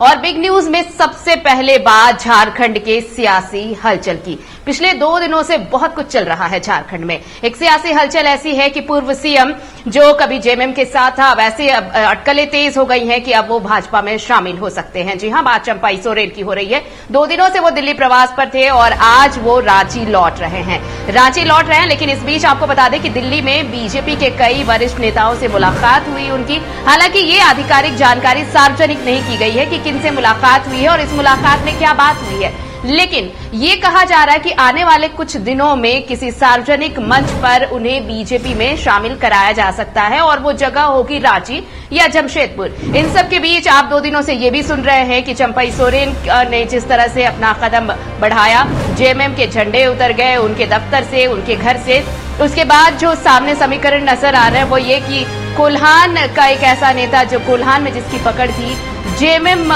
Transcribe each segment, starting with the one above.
और big news में सबसे पहले बात झारखंड के सियासी हलचल की। पिछले 2 दिनों से बहुत कुछ चल रहा है झारखंड में। एक सियासी हलचल ऐसी है कि पूर्व सीएम जो कभी जेएमएम के साथ था, वैसे अब अटकलें तेज हो गई हैं कि अब वो भाजपा में शामिल हो सकते हैं। जी हां, बात चंपाई सोरेन की हो रही है। 2 दिनों से वो दिल्ली प्रवास पर थे और आज वो रांची लौट रहे हैं। लेकिन इस बीच आपको बता दें कि दिल्ली में बीजेपी के कई वरिष्ठ नेताओं से मुलाकात हुई उनकी। हालांकि ये आधिकारिक जानकारी सार्वजनिक नहीं की गई है कि किनसे मुलाकात हुई है और इस मुलाकात में क्या बात हुई है, लेकिन ये कहा जा रहा है कि आने वाले कुछ दिनों में किसी सार्वजनिक मंच पर उन्हें बीजेपी में शामिल कराया जा सकता है और वो जगह होगी रांची या जमशेदपुर। इन सब के बीच आप 2 दिनों से ये भी सुन रहे हैं कि चंपाई सोरेन ने जिस तरह से अपना कदम बढ़ाया, जेएमएम के झंडे उतर गए उनके दफ्तर से, उनके घर से। उसके बाद जो सामने समीकरण नजर आ रहा है वो ये कि कोल्हान का एक ऐसा नेता जो कोल्हान में जिसकी पकड़ थी, जेएमएम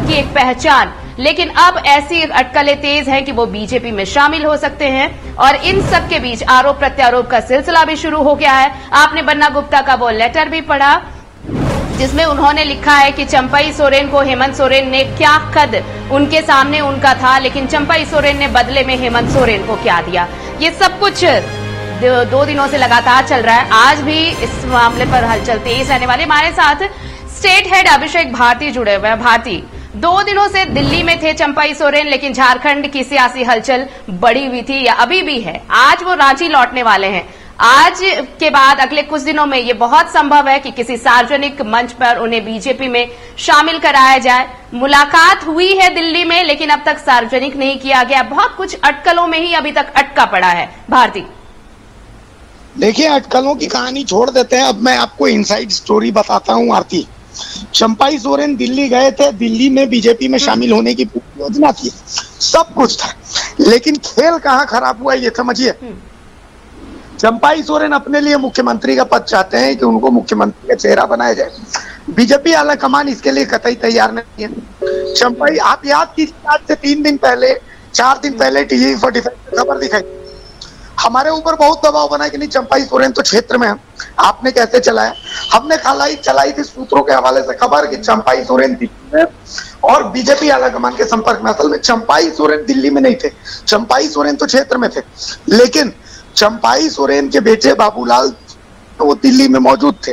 की एक पहचान, लेकिन अब ऐसी अटकलें तेज हैं कि वो बीजेपी में शामिल हो सकते हैं। और इन सब के बीच आरोप प्रत्यारोप का सिलसिला भी शुरू हो गया है। आपने बन्ना गुप्ता का वो लेटर भी पढ़ा जिसमें उन्होंने लिखा है कि चंपाई सोरेन को हेमंत सोरेन ने क्या कद उनके सामने उनका था, लेकिन चंपाई सोरेन ने बदले में हेमंत सोरेन को क्या दिया। ये सब कुछ 2 दिनों से लगातार चल रहा है। आज भी इस मामले पर हलचल तेज रहने वाली। हमारे साथ स्टेट हेड अभिषेक भारती जुड़े हुए हैं। भारती, 2 दिनों से दिल्ली में थे चंपाई सोरेन, लेकिन झारखंड की सियासी हलचल बढ़ी हुई थी या अभी भी है। आज वो रांची लौटने वाले हैं। आज के बाद अगले कुछ दिनों में ये बहुत संभव है कि किसी सार्वजनिक मंच पर उन्हें बीजेपी में शामिल कराया जाए। मुलाकात हुई है दिल्ली में, लेकिन अब तक सार्वजनिक नहीं किया गया। बहुत कुछ अटकलों में ही अभी तक अटका पड़ा है। भारती, देखिए, अटकलों की कहानी छोड़ देते हैं। अब मैं आपको इनसाइड स्टोरी बताता हूँ। आरती, चंपाई सोरेन दिल्ली गए थे। दिल्ली में बीजेपी में शामिल होने की पूरी योजना थी, सब कुछ था, लेकिन खेल कहाँ खराब हुआ ये समझिए। चंपाई सोरेन अपने लिए मुख्यमंत्री का पद चाहते हैं कि उनको मुख्यमंत्री का चेहरा बनाया जाए। बीजेपी आला कमान इसके लिए कतई तैयार नहीं है। चंपाई, आप याद कीजिए, आज से 3 दिन पहले 4 दिन पहले टीवी 45 में खबर दिखाई, हमारे ऊपर बहुत दबाव बना कि नहीं चंपाई सोरेन तो क्षेत्र में है, आपने कैसे चलाया। हमने चलाई थी सूत्रों के हवाले से खबर कि चंपाई सोरेन दिल्ली में और बीजेपी आलाकमान के संपर्क में। असल में चंपाई सोरेन दिल्ली में नहीं थे, चंपाई सोरेन तो क्षेत्र में थे, लेकिन चंपाई सोरेन के बेटे बाबूलाल तो वो दिल्ली में मौजूद थे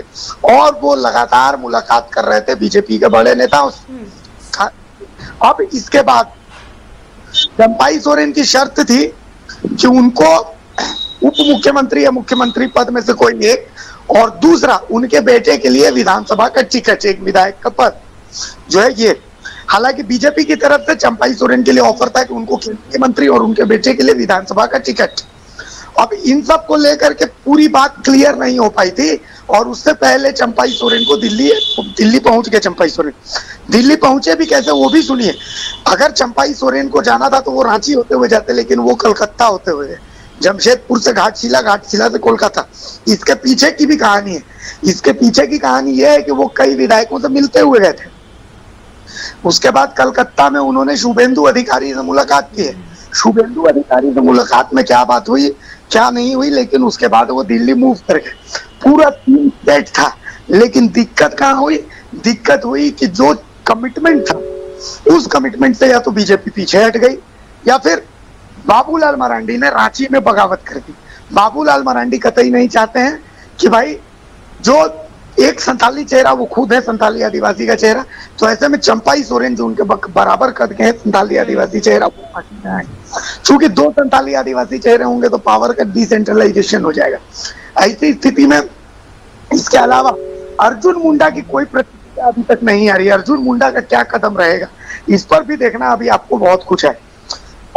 और वो लगातार मुलाकात कर रहे थे बीजेपी के बड़े नेताओं से। अब इसके बाद चंपाई सोरेन की शर्त थी कि उनको उप मुख्यमंत्री या मुख्यमंत्री पद में से कोई एक, और दूसरा उनके बेटे के लिए विधानसभा का टिकट, एक विधायक का पद जो है ये। हालांकि बीजेपी की तरफ से चंपाई सोरेन के लिए ऑफर था कि उनको केंद्रीय मंत्री और उनके बेटे के लिए विधानसभा का टिकट। अब इन सब को लेकर के पूरी बात क्लियर नहीं हो पाई थी और उससे पहले चंपाई सोरेन को दिल्ली पहुंच गए। चंपाई सोरेन दिल्ली पहुंचे भी कैसे वो भी सुनिए। अगर चंपाई सोरेन को जाना था तो वो रांची होते हुए जाते, लेकिन वो कलकत्ता होते हुए, जमशेदपुर से घाटशिला से कोलकाता। इसके पीछे की भी कहानी है। इसके पीछे की कहानी यह है कि वो कई विधायकों से मिलते हुए गए थे। उसके बाद कलकत्ता में उन्होंने शुभेंदु अधिकारी से मुलाकात की है। शुभेंदु अधिकारी से मुलाकात में क्या बात हुई क्या नहीं हुई, लेकिन उसके बाद वो दिल्ली मूव कर गए। पूरा 3 सेट था, लेकिन दिक्कत कहाँ हुई? दिक्कत हुई कि जो कमिटमेंट था उस कमिटमेंट से या तो बीजेपी पीछे हट गई या फिर बाबूलाल मरांडी ने रांची में बगावत कर दी। बाबूलाल मरांडी कतई नहीं चाहते हैं कि भाई जो एक संथाली चेहरा, वो खुद है संथाली आदिवासी का चेहरा, तो ऐसे में चंपाई सोरेन जो उनके बराबर कद के हैं संथाली आदिवासी चेहरा, वो पार्टी में आए। चूंकि 2 संथाली आदिवासी चेहरे होंगे तो पावर का डिसेंट्रलाइजेशन हो जाएगा। ऐसी स्थिति में इसके अलावा अर्जुन मुंडा की कोई प्रतिक्रिया अभी तक नहीं आ रही। अर्जुन मुंडा का क्या कदम रहेगा इस पर भी देखना अभी आपको बहुत कुछ है।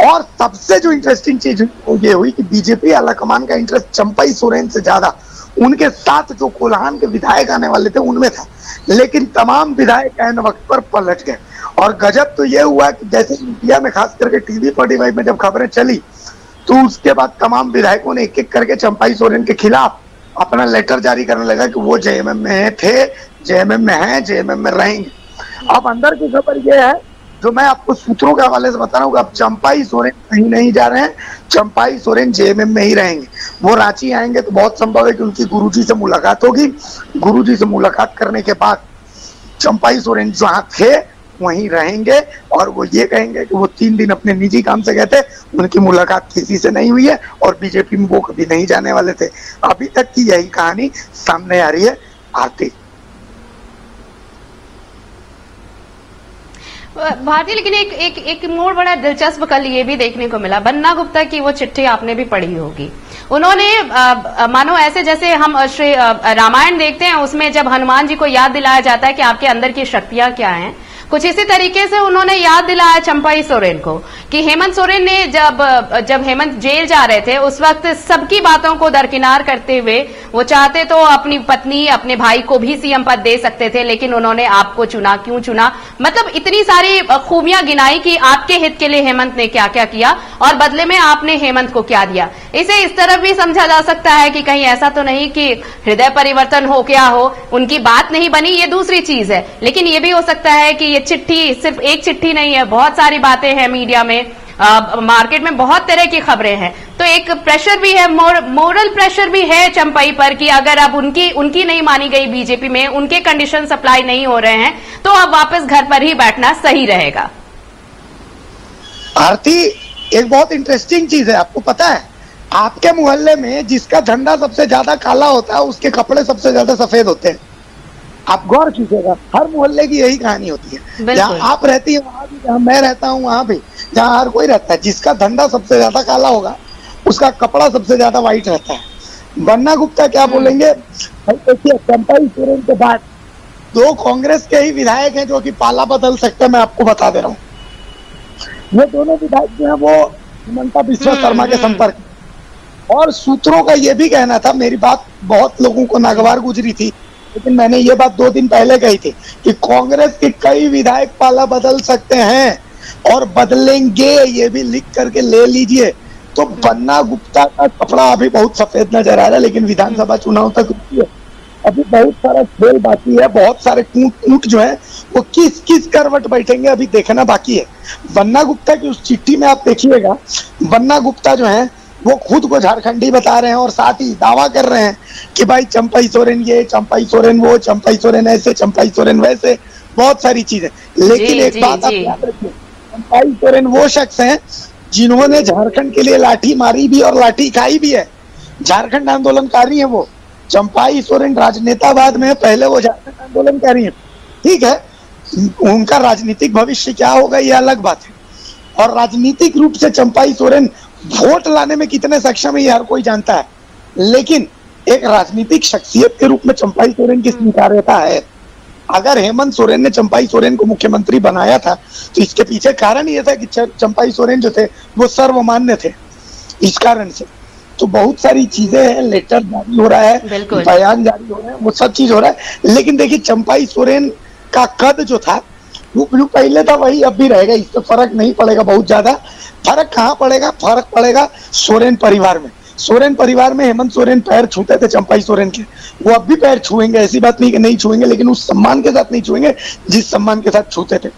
और सबसे जो इंटरेस्टिंग चीज ये हुई कि बीजेपी आलाकमान का इंटरेस्ट चंपाई सोरेन से ज्यादा उनके साथ जो कोल्हान के विधायक आने वाले थे उनमें था, लेकिन तमाम विधायक ऐन वक्त पर पलट गए। और गजब तो ये हुआ कि जैसे इंडिया में खास करके टीवी 45 में जब खबरें चली तो उसके बाद तमाम विधायकों ने एक एक करके चंपाई सोरेन के खिलाफ अपना लेटर जारी करने लगा कि वो जेएमएम में थे, जेएमएम में हैं, जेएमएम में रहेंगे। अब अंदर की खबर ये है जो मैं आपको सूत्रों के हवाले से बता रहा हूँ, अब चंपाई सोरेन कहीं नहीं जा रहे हैं, चंपाई सोरेन जेएमएम में ही रहेंगे। वो रांची आएंगे तो बहुत संभव है कि उनकी गुरुजी से मुलाकात होगी। गुरुजी से मुलाकात करने के बाद चंपाई सोरेन जहाँ थे वहीं रहेंगे और वो ये कहेंगे कि वो 3 दिन अपने निजी काम से गए थे, उनकी मुलाकात किसी से नहीं हुई है और बीजेपी में वो कभी नहीं जाने वाले थे। अभी तक की यही कहानी सामने आ रही है। आरती भारती, लेकिन एक मोड़ बड़ा दिलचस्प कल ये भी देखने को मिला। बन्ना गुप्ता की वो चिट्ठी आपने भी पढ़ी होगी। उन्होंने मानो ऐसे जैसे हम श्री रामायण देखते हैं, उसमें जब हनुमान जी को याद दिलाया जाता है कि आपके अंदर की शक्तियां क्या हैं, कुछ इसी तरीके से उन्होंने याद दिलाया चंपाई सोरेन को कि हेमंत सोरेन ने जब हेमंत जेल जा रहे थे उस वक्त सबकी बातों को दरकिनार करते हुए वो चाहते तो अपनी पत्नी अपने भाई को भी सीएम पद दे सकते थे, लेकिन उन्होंने आपको चुना। क्यों चुना? मतलब इतनी सारी खूबियां गिनाई कि आपके हित के लिए हेमंत ने क्या क्या किया और बदले में आपने हेमंत को क्या दिया। इसे इस तरफ भी समझा जा सकता है कि कहीं ऐसा तो नहीं कि हृदय परिवर्तन हो गया हो, उनकी बात नहीं बनी, ये दूसरी चीज है, लेकिन ये भी हो सकता है कि ये चिट्ठी सिर्फ एक चिट्ठी नहीं है, बहुत सारी बातें हैं मीडिया में, मार्केट में बहुत तरह की खबरें हैं, तो एक प्रेशर भी है, मोरल प्रेशर भी है चंपाई पर कि अगर अब उनकी नहीं मानी गई बीजेपी में, उनके कंडीशन सप्लाई नहीं हो रहे हैं, तो अब वापस घर पर ही बैठना सही रहेगा। आरती, एक बहुत इंटरेस्टिंग चीज है, आपको पता है आपके मोहल्ले में जिसका झंडा सबसे ज्यादा काला होता है उसके कपड़े सबसे ज्यादा सफेद होते हैं। आप गौर कीजिएगा, हर मोहल्ले की यही कहानी होती है। जहाँ आप रहती है वहां भी, जहाँ मैं रहता हूँ वहां भी, जहाँ हर कोई रहता है, जिसका झंडा सबसे ज्यादा काला होगा उसका कपड़ा सबसे ज्यादा व्हाइट रहता है। बन्ना गुप्ता क्या बोलेंगे? देखिए, चंपाई सोरेन के बाद 2 कांग्रेस के ही विधायक हैं जो कि पाला बदल सकते हैं। मैं आपको बता दे रहा हूँ, वो दोनों विधायक जो है वो हिमंता बिस्वा शर्मा के संपर्क, और सूत्रों का ये भी कहना था, मेरी बात बहुत लोगों को नागवार गुजरी थी, लेकिन मैंने ये बात 2 दिन पहले कही थी कि कांग्रेस के कई विधायक पाला बदल सकते हैं और बदलेंगे, ये भी लिख करके ले लीजिए। तो बन्ना गुप्ता का कपड़ा अभी बहुत सफेद नजर आ रहा है, लेकिन विधानसभा चुनाव तक अभी बहुत सारा खेल बाकी है, बहुत सारे कूट जो है वो किस किस करवट बैठेंगे अभी देखना बाकी है। बन्ना गुप्ता की उस चिट्ठी में आप देखिएगा, बन्ना गुप्ता जो है वो खुद को झारखंडी बता रहे हैं और साथ ही दावा कर रहे हैं कि भाई चंपाई सोरेन ये, चंपाई सोरेन वो, चंपाई सोरेन ऐसे, चंपाई सोरेन वैसे, बहुत सारी चीजें। लेकिन एक बात आप याद रखिए, चंपाई सोरेन वो शख्स हैं जिन्होंने झारखंड के लिए लाठी मारी भी और लाठी खाई भी है। झारखंड आंदोलनकारी है वो। चंपाई सोरेन राजनेतावाद में, पहले वो झारखंड आंदोलनकारी है, ठीक है। उनका राजनीतिक भविष्य क्या होगा ये अलग बात है, और राजनीतिक रूप से चंपाई सोरेन वोट लाने में कितने सक्षम है ये हर कोई जानता है, लेकिन एक राजनीतिक शख्सियत के रूप में चंपाई सोरेन की स्वीकार्यता है। अगर हेमंत सोरेन ने चंपाई सोरेन को मुख्यमंत्री बनाया था तो इसके पीछे कारण ये था कि चंपाई सोरेन जो थे वो सर्वमान्य थे, इस कारण से। तो बहुत सारी चीजें हैं, लेटर जारी हो रहा है, बयान जारी हो रहा है, वो सब चीज हो रहा है, लेकिन देखिए चंपाई सोरेन का कद जो था वो जो पहले था वही अब भी रहेगा, इससे फर्क नहीं पड़ेगा बहुत ज्यादा। फर्क कहाँ पड़ेगा? फर्क पड़ेगा सोरेन परिवार में। सोरेन परिवार में हेमंत सोरेन पैर छूते थे चंपाई सोरेन के, वो अब भी पैर छुएंगे, ऐसी बात नहीं कि नहीं छुएंगे, लेकिन उस सम्मान के साथ नहीं छुएंगे जिस सम्मान के साथ छूते थे।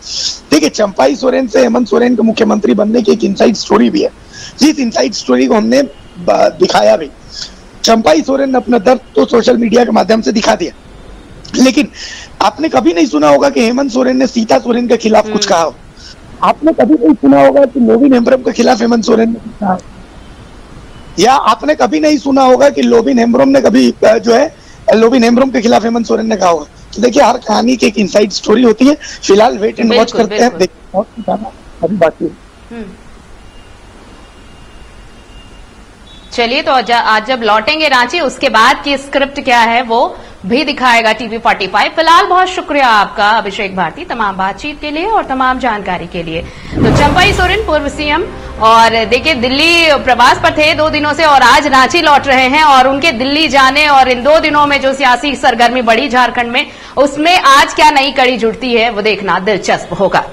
देखिए, चंपाई सोरेन से हेमंत सोरेन के मुख्यमंत्री बनने की एक इनसाइड स्टोरी भी है, जिस इनसाइड स्टोरी को हमने दिखाया भी। चंपाई सोरेन ने अपना दर्द तो सोशल मीडिया के माध्यम से दिखा दिया, लेकिन आपने कभी नहीं सुना होगा कि हेमंत सोरेन ने सीता सोरेन के खिलाफ कुछ कहा हो। आपने कभी नहीं सुना होगा कि लोबिन हेम्ब्रम के खिलाफ हेमंत सोरेन ने कुछ कहा, या आपने कभी नहीं सुना होगा कि लोबिन हेम्ब्रम ने कभी जो है लोबिन हेम्ब्रम के खिलाफ हेमंत सोरेन ने कहा होगा। तो देखिए, हर कहानी की एक इनसाइड स्टोरी होती है। फिलहाल वेट एंड वॉच करते हैं, देखिए बहुत कुछ अभी बाकी है। चलिए, तो आज जब लौटेंगे रांची उसके बाद की स्क्रिप्ट क्या है वो भी दिखाएगा टीवी 45। फिलहाल बहुत शुक्रिया आपका अभिषेक भारती, तमाम बातचीत के लिए और तमाम जानकारी के लिए। तो चंपाई सोरेन पूर्व सीएम, और देखिए दिल्ली प्रवास पर थे 2 दिनों से और आज रांची लौट रहे हैं, और उनके दिल्ली जाने और इन 2 दिनों में जो सियासी सरगर्मी बढ़ी झारखंड में, उसमें आज क्या नई कड़ी जुड़ती है वो देखना दिलचस्प होगा।